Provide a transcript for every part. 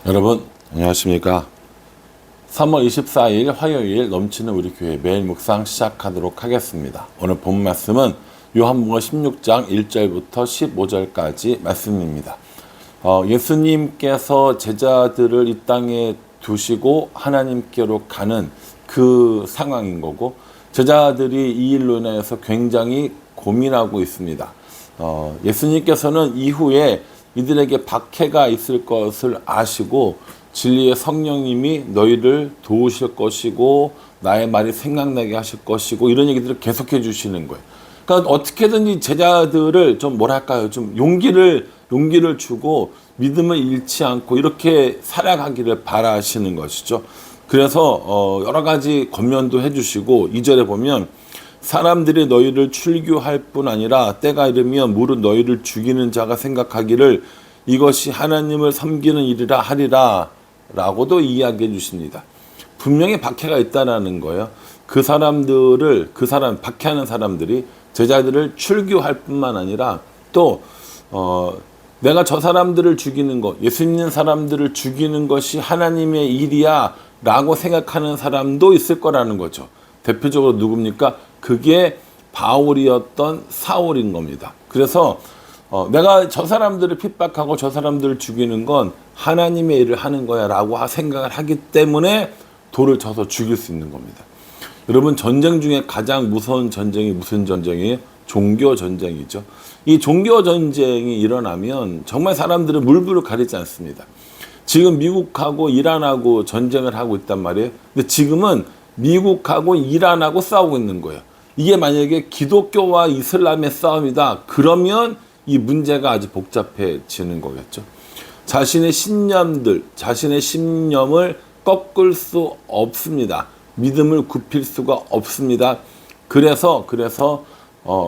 여러분 안녕하십니까. 3월 24일 화요일 넘치는 우리 교회 매일 묵상 시작하도록 하겠습니다. 오늘 본 말씀은 요한복음 16장 1절부터 15절까지 말씀입니다. 예수님께서 제자들을 이 땅에 두시고 하나님께로 가는 그 상황인 거고, 제자들이 이 일로 인해서 굉장히 고민하고 있습니다. 예수님께서는 이후에 이들에게 박해가 있을 것을 아시고 진리의 성령님이 너희를 도우실 것이고 나의 말이 생각나게 하실 것이고 이런 얘기들을 계속해 주시는 거예요. 그러니까 어떻게든지 제자들을 좀 좀 용기를 주고 믿음을 잃지 않고 이렇게 살아가기를 바라시는 것이죠. 그래서 여러 가지 권면도 해주시고 2절에 보면 사람들이 너희를 출교할 뿐 아니라 때가 이르면 무릇 너희를 죽이는 자가 생각하기를 이것이 하나님을 섬기는 일이라 하리라 라고도 이야기해 주십니다. 분명히 박해가 있다라는 거예요. 박해하는 사람들이 제자들을 출교할 뿐만 아니라 또 내가 저 사람들을 죽이는 것, 예수 믿는 사람들을 죽이는 것이 하나님의 일이야 라고 생각하는 사람도 있을 거라는 거죠. 대표적으로 누굽니까? 그게 바울이었던 사울인 겁니다. 그래서 내가 저 사람들을 핍박하고 저 사람들을 죽이는 건 하나님의 일을 하는 거야 라고 생각을 하기 때문에 돌을 쳐서 죽일 수 있는 겁니다. 여러분, 전쟁 중에 가장 무서운 전쟁이 무슨 전쟁이에요? 종교 전쟁이죠. 이 종교 전쟁이 일어나면 정말 사람들은 물불을 가리지 않습니다. 지금 미국하고 이란하고 전쟁을 하고 있단 말이에요. 근데 지금은 미국하고 이란하고 싸우고 있는 거예요. 이게 만약에 기독교와 이슬람의 싸움이다. 그러면 이 문제가 아주 복잡해지는 거겠죠. 자신의 신념을 꺾을 수 없습니다. 믿음을 굽힐 수가 없습니다. 그래서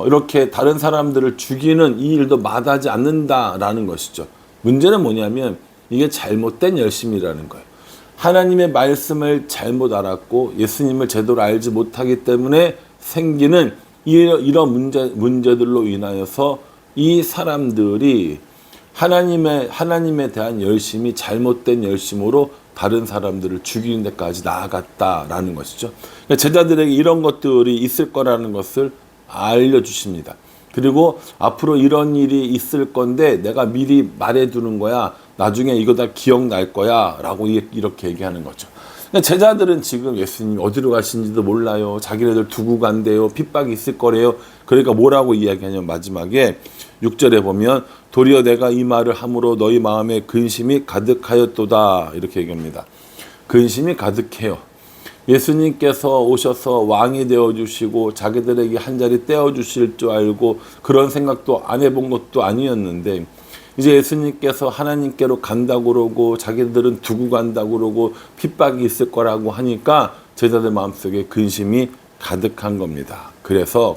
이렇게 다른 사람들을 죽이는 이 일도 마다하지 않는다라는 것이죠. 문제는 뭐냐면 이게 잘못된 열심이라는 거예요. 하나님의 말씀을 잘못 알았고 예수님을 제대로 알지 못하기 때문에 생기는 이런 문제들로 인하여서 이 사람들이 하나님에 대한 열심이 잘못된 열심으로 다른 사람들을 죽이는 데까지 나아갔다라는 것이죠. 제자들에게 이런 것들이 있을 거라는 것을 알려주십니다. 그리고 앞으로 이런 일이 있을 건데 내가 미리 말해두는 거야. 나중에 이거 다 기억날 거야 라고 이렇게 얘기하는 거죠. 제자들은 지금 예수님이 어디로 가신지도 몰라요. 자기네들 두고 간대요. 핍박이 있을 거래요. 그러니까 뭐라고 이야기하냐면 마지막에 6절에 보면 도리어 내가 이 말을 함으로 너희 마음에 근심이 가득하였도다 이렇게 얘기합니다. 근심이 가득해요. 예수님께서 오셔서 왕이 되어주시고 자기들에게 한 자리 떼어주실 줄 알고 그런 생각도 안 해본 것도 아니었는데 이제 예수님께서 하나님께로 간다고 그러고 자기들은 두고 간다고 그러고 핍박이 있을 거라고 하니까 제자들 마음속에 근심이 가득한 겁니다. 그래서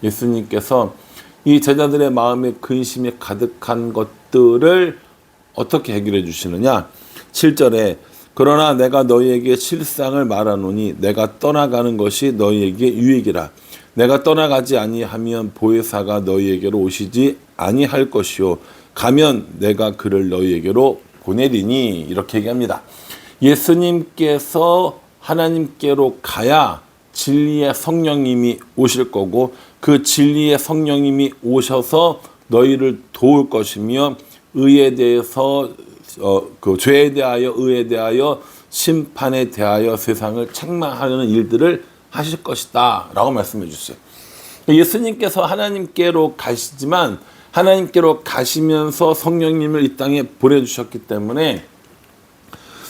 예수님께서 이 제자들의 마음에 근심이 가득한 것들을 어떻게 해결해 주시느냐? 7절에 그러나 내가 너희에게 실상을 말하노니 내가 떠나가는 것이 너희에게 유익이라. 내가 떠나가지 아니하면 보혜사가 너희에게로 오시지 아니할 것이요 가면 내가 그를 너희에게로 보내리니 이렇게 얘기합니다. 예수님께서 하나님께로 가야 진리의 성령님이 오실 거고 그 진리의 성령님이 오셔서 너희를 도울 것이며 의에 대해서 그 죄에 대하여 의에 대하여 심판에 대하여 세상을 책망하려는 일들을 하실 것이다 라고 말씀해 주세요. 예수님께서 하나님께로 가시지만 하나님께로 가시면서 성령님을 이 땅에 보내주셨기 때문에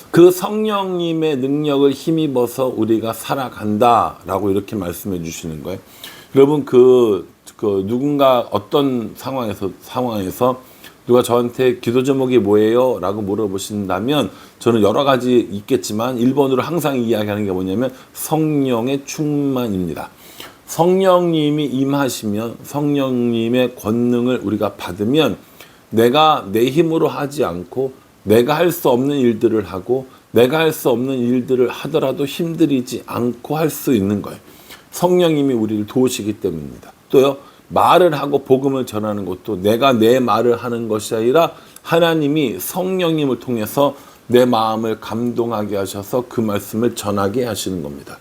그 성령님의 능력을 힘입어서 우리가 살아간다 라고 이렇게 말씀해 주시는 거예요. 여러분 누군가 어떤 상황에서 누가 저한테 기도 제목이 뭐예요? 라고 물어보신다면 저는 여러 가지 있겠지만 1번으로 항상 이야기하는 게 뭐냐면 성령의 충만입니다. 성령님이 임하시면 성령님의 권능을 우리가 받으면 내가 내 힘으로 하지 않고 내가 할 수 없는 일들을 하고 내가 할 수 없는 일들을 하더라도 힘들이지 않고 할 수 있는 거예요. 성령님이 우리를 도우시기 때문입니다. 또요, 말을 하고 복음을 전하는 것도 내가 내 말을 하는 것이 아니라 하나님이 성령님을 통해서 내 마음을 감동하게 하셔서 그 말씀을 전하게 하시는 겁니다.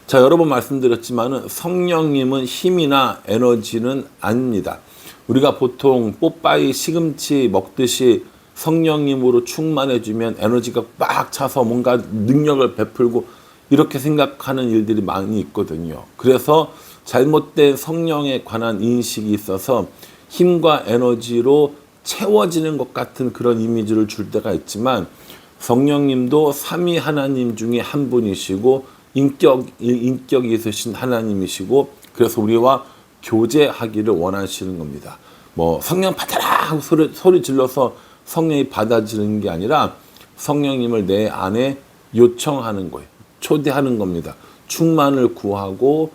자, 여러 번 말씀드렸지만은 성령님은 힘이나 에너지는 아닙니다. 우리가 보통 뽀빠이 시금치 먹듯이 성령님으로 충만해지면 에너지가 빡 차서 뭔가 능력을 베풀고 이렇게 생각하는 일들이 많이 있거든요. 그래서 잘못된 성령에 관한 인식이 있어서 힘과 에너지로 채워지는 것 같은 그런 이미지를 줄 때가 있지만 성령님도 삼위 하나님 중에 한 분이시고 인격이 있으신 하나님이시고 그래서 우리와 교제하기를 원하시는 겁니다. 뭐 성령 받아라 하고 소리 질러서 성령이 받아지는 게 아니라 성령님을 내 안에 요청하는 거예요. 초대하는 겁니다. 충만을 구하고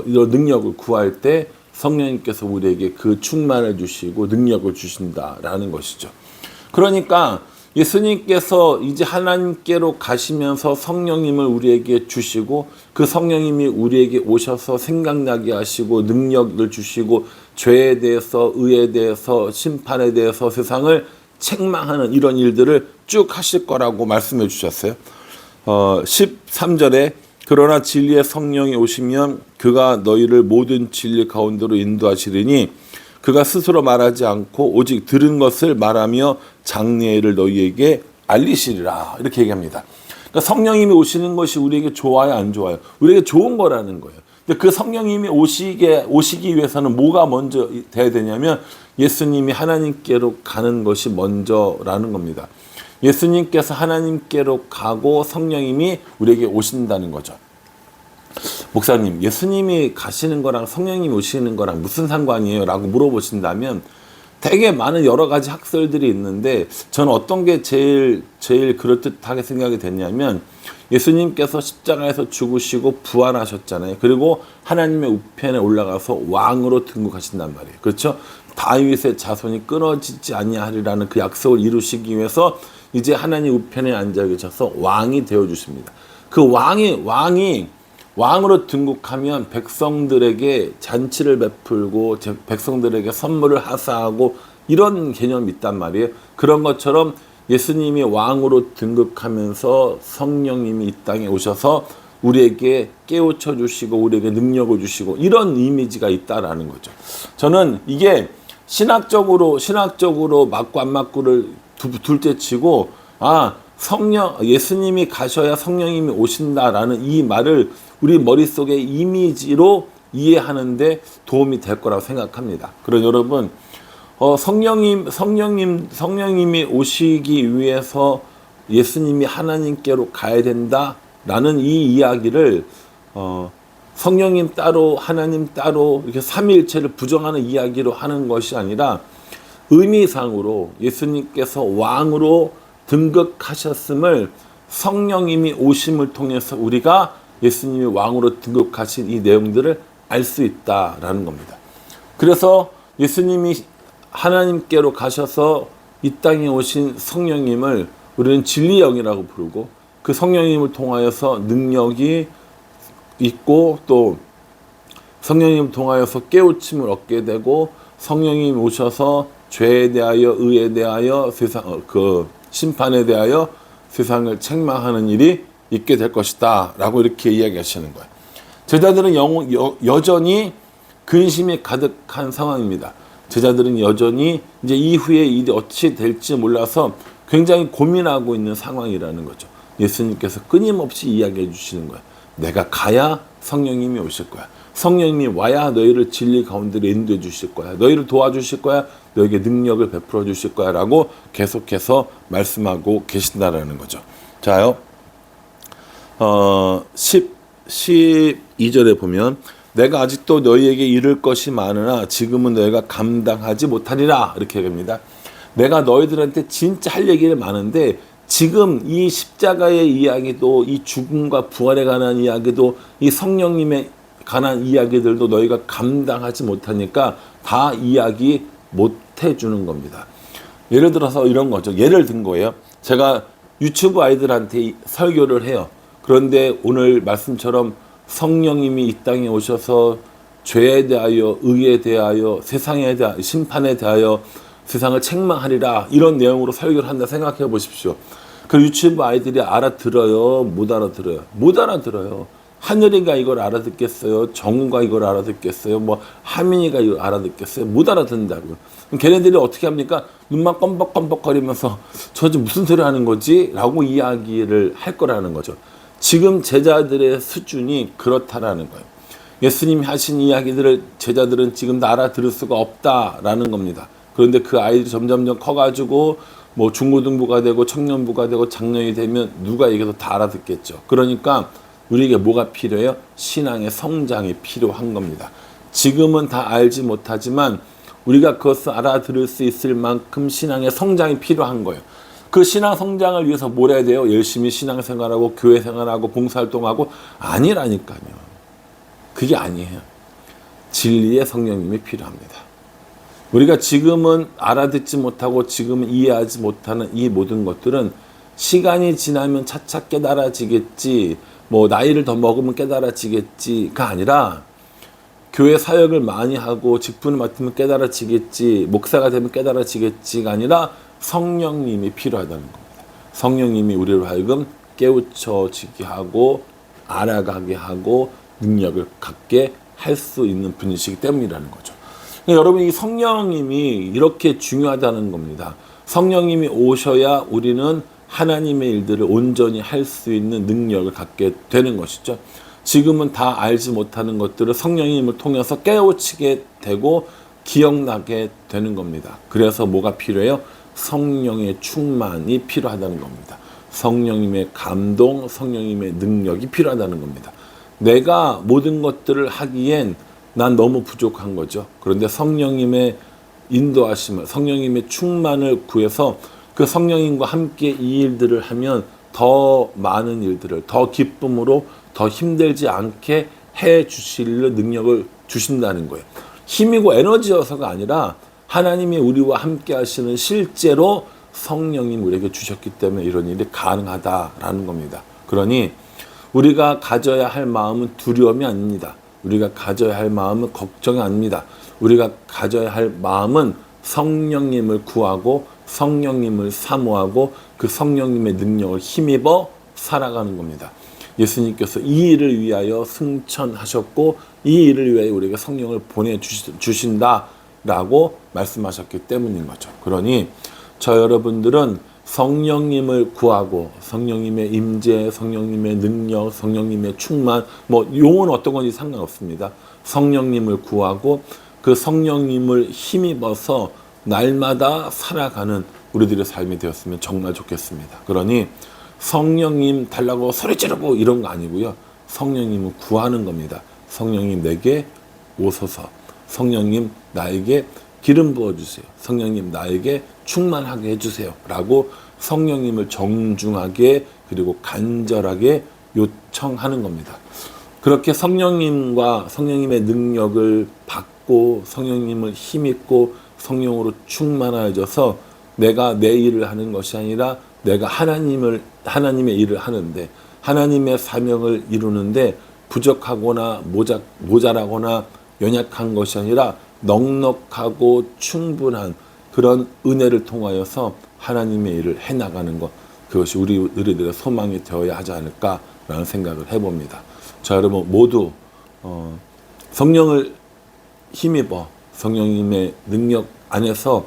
이런 능력을 구할 때 성령님께서 우리에게 그 충만을 주시고 능력을 주신다라는 것이죠. 그러니까 예수님께서 이제 하나님께로 가시면서 성령님을 우리에게 주시고 그 성령님이 우리에게 오셔서 생각나게 하시고 능력을 주시고 죄에 대해서 의에 대해서 심판에 대해서 세상을 책망하는 이런 일들을 쭉 하실 거라고 말씀해 주셨어요. 13절에 그러나 진리의 성령이 오시면 그가 너희를 모든 진리 가운데로 인도하시리니 그가 스스로 말하지 않고 오직 들은 것을 말하며 장래를 너희에게 알리시리라 이렇게 얘기합니다. 그러니까 성령님이 오시는 것이 우리에게 좋아요 안 좋아요? 우리에게 좋은 거라는 거예요. 근데 그 성령님이 오시기 위해서는 뭐가 먼저 돼야 되냐면 예수님이 하나님께로 가는 것이 먼저라는 겁니다. 예수님께서 하나님께로 가고 성령님이 우리에게 오신다는 거죠. 목사님, 예수님이 가시는 거랑 성령님이 오시는 거랑 무슨 상관이에요? 라고 물어보신다면 되게 많은 여러 가지 학설들이 있는데 저는 어떤 게 제일 그럴듯하게 생각이 됐냐면 예수님께서 십자가에서 죽으시고 부활하셨잖아요. 그리고 하나님의 우편에 올라가서 왕으로 등극하신단 말이에요. 그렇죠? 다윗의 자손이 끊어지지 아니하리라는 그 약속을 이루시기 위해서 이제 하나님 우편에 앉아 계셔서 왕이 되어 주십니다. 그 왕으로 등극하면 백성들에게 잔치를 베풀고 백성들에게 선물을 하사하고 이런 개념이 있단 말이에요. 그런 것처럼 예수님이 왕으로 등극하면서 성령님이 이 땅에 오셔서 우리에게 깨우쳐 주시고 우리에게 능력을 주시고 이런 이미지가 있다라는 거죠. 저는 이게 신학적으로 맞고 안 맞고를 둘째 치고 예수님이 가셔야 성령님이 오신다라는 이 말을 우리 머릿속의 이미지로 이해하는데 도움이 될 거라고 생각합니다. 그럼 여러분 성령님이 오시기 위해서 예수님이 하나님께로 가야 된다라는 이 이야기를 성령님 따로 하나님 따로 이렇게 삼위일체를 부정하는 이야기로 하는 것이 아니라 의미상으로 예수님께서 왕으로 등극하셨음을 성령님이 오심을 통해서 우리가 예수님이 왕으로 등극하신 이 내용들을 알 수 있다라는 겁니다. 그래서 예수님이 하나님께로 가셔서 이 땅에 오신 성령님을 우리는 진리의 영이라고 부르고 그 성령님을 통하여서 능력이 있고 또 성령님을 통하여서 깨우침을 얻게 되고 성령님이 오셔서 죄에 대하여 의에 대하여 심판에 대하여 세상을 책망하는 일이 있게 될 것이다 라고 이렇게 이야기하시는 거예요. 제자들은 여전히 근심이 가득한 상황입니다. 제자들은 여전히 이제 이후에 일이 어찌 될지 몰라서 굉장히 고민하고 있는 상황이라는 거죠. 예수님께서 끊임없이 이야기해 주시는 거예요. 내가 가야 성령님이 오실 거야. 성령님이 와야 너희를 진리 가운데로 인도해 주실 거야. 너희를 도와주실 거야. 너에게 능력을 베풀어 주실 거야. 라고 계속해서 말씀하고 계신다라는 거죠. 자요. 12절에 보면 내가 아직도 너희에게 이를 것이 많으나 지금은 너희가 감당하지 못하리라. 이렇게 얘기합니다. 내가 너희들한테 진짜 할 얘기가 많은데 지금 이 십자가의 이야기도 이 죽음과 부활에 관한 이야기도 이 성령님에 관한 이야기들도 너희가 감당하지 못하니까 다 이야기 못 해주는 겁니다. 예를 들어서 이런 거죠. 예를 든 거예요. 제가 유튜브 아이들한테 설교를 해요. 그런데 오늘 말씀처럼 성령님이 이 땅에 오셔서 죄에 대하여, 의에 대하여, 세상에 대하여, 심판에 대하여 세상을 책망하리라, 이런 내용으로 설교를 한다 생각해 보십시오. 그 유치부 아이들이 알아들어요? 못 알아들어요? 못 알아들어요. 하늘이가 이걸 알아듣겠어요? 정우가 이걸 알아듣겠어요? 뭐 하민이가 이걸 알아듣겠어요? 못 알아듣는다고요. 그럼 걔네들이 어떻게 합니까? 눈만 껌벅껌벅거리면서 저 지금 무슨 소리 하는 거지? 라고 이야기를 할 거라는 거죠. 지금 제자들의 수준이 그렇다라는 거예요. 예수님이 하신 이야기들을 제자들은 지금 다 알아들을 수가 없다라는 겁니다. 그런데 그 아이들이 점점점 커가지고 뭐 중고등부가 되고 청년부가 되고 장년이 되면 누가 얘기해도 다 알아듣겠죠. 그러니까 우리에게 뭐가 필요해요? 신앙의 성장이 필요한 겁니다. 지금은 다 알지 못하지만 우리가 그것을 알아들을 수 있을 만큼 신앙의 성장이 필요한 거예요. 그 신앙 성장을 위해서 뭘 해야 돼요? 열심히 신앙생활하고 교회 생활하고 봉사활동하고 아니라니까요. 그게 아니에요. 진리의 성령님이 필요합니다. 우리가 지금은 알아듣지 못하고 지금은 이해하지 못하는 이 모든 것들은 시간이 지나면 차차 깨달아지겠지, 뭐 나이를 더 먹으면 깨달아지겠지가 아니라 교회 사역을 많이 하고 직분을 맡으면 깨달아지겠지, 목사가 되면 깨달아지겠지가 아니라 성령님이 필요하다는 겁니다. 성령님이 우리로 하여금 깨우쳐지게 하고 알아가게 하고 능력을 갖게 할 수 있는 분이시기 때문이라는 거죠. 그러니까 여러분, 이 성령님이 이렇게 중요하다는 겁니다. 성령님이 오셔야 우리는 하나님의 일들을 온전히 할 수 있는 능력을 갖게 되는 것이죠. 지금은 다 알지 못하는 것들을 성령님을 통해서 깨우치게 되고 기억나게 되는 겁니다. 그래서 뭐가 필요해요? 성령의 충만이 필요하다는 겁니다. 성령님의 감동, 성령님의 능력이 필요하다는 겁니다. 내가 모든 것들을 하기엔 난 너무 부족한 거죠. 그런데 성령님의 인도하심을, 성령님의 충만을 구해서 그 성령님과 함께 이 일들을 하면 더 많은 일들을 더 기쁨으로 더 힘들지 않게 해 주실 능력을 주신다는 거예요. 힘이고 에너지여서가 아니라 하나님이 우리와 함께 하시는 실제로 성령님 우리에게 주셨기 때문에 이런 일이 가능하다라는 겁니다. 그러니 우리가 가져야 할 마음은 두려움이 아닙니다. 우리가 가져야 할 마음은 걱정이 아닙니다. 우리가 가져야 할 마음은 성령님을 구하고 성령님을 사모하고 그 성령님의 능력을 힘입어 살아가는 겁니다. 예수님께서 이 일을 위하여 승천하셨고 이 일을 위하여 우리에게 성령을 보내주신다라고 말씀하셨기 때문인 거죠. 그러니 저 여러분들은 성령님을 구하고 성령님의 임재, 성령님의 능력, 성령님의 충만, 뭐 용어는 어떤 건지 상관없습니다. 성령님을 구하고 그 성령님을 힘입어서 날마다 살아가는 우리들의 삶이 되었으면 정말 좋겠습니다. 그러니 성령님 달라고 소리 지르고 이런 거 아니고요. 성령님을 구하는 겁니다. 성령님 내게 오소서. 성령님 나에게 기름 부어주세요. 성령님 나에게 충만하게 해주세요. 라고 성령님을 정중하게 그리고 간절하게 요청하는 겁니다. 그렇게 성령님과 성령님의 능력을 받고 성령님을 힘입고 성령으로 충만해져서 내가 내 일을 하는 것이 아니라 내가 하나님의 일을 하는데 하나님의 사명을 이루는데 부족하거나 모자라거나 연약한 것이 아니라 넉넉하고 충분한 그런 은혜를 통하여서 하나님의 일을 해나가는 것, 그것이 우리들의 소망이 되어야 하지 않을까라는 생각을 해봅니다. 자, 여러분 모두 성령을 힘입어 성령님의 능력 안에서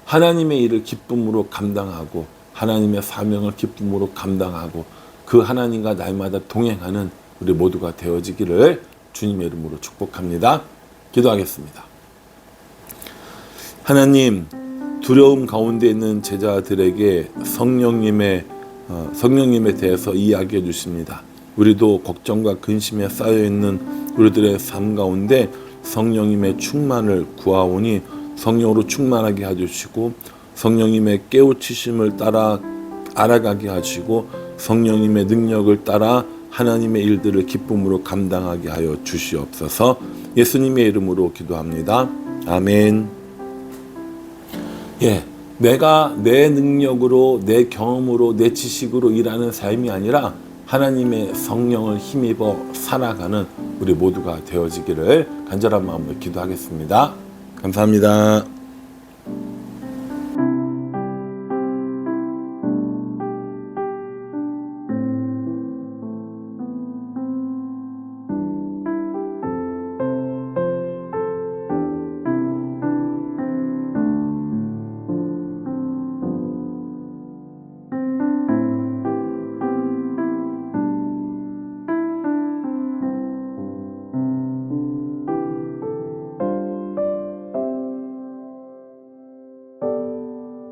하나님의 일을 기쁨으로 감당하고 하나님의 사명을 기쁨으로 감당하고 그 하나님과 날마다 동행하는 우리 모두가 되어지기를 주님의 이름으로 축복합니다. 기도하겠습니다. 하나님, 두려움 가운데 있는 제자들에게 성령님에 대해서 이야기해 주십니다. 우리도 걱정과 근심에 쌓여있는 우리들의 삶 가운데 성령님의 충만을 구하오니 성령으로 충만하게 해주시고 성령님의 깨우치심을 따라 알아가게 하시고 성령님의 능력을 따라 하나님의 일들을 기쁨으로 감당하게 하여 주시옵소서. 예수님의 이름으로 기도합니다. 아멘. 내가 내 능력으로 내 경험으로 내 지식으로 일하는 삶이 아니라 하나님의 성령을 힘입어 살아가는 우리 모두가 되어지기를 간절한 마음으로 기도하겠습니다. 감사합니다.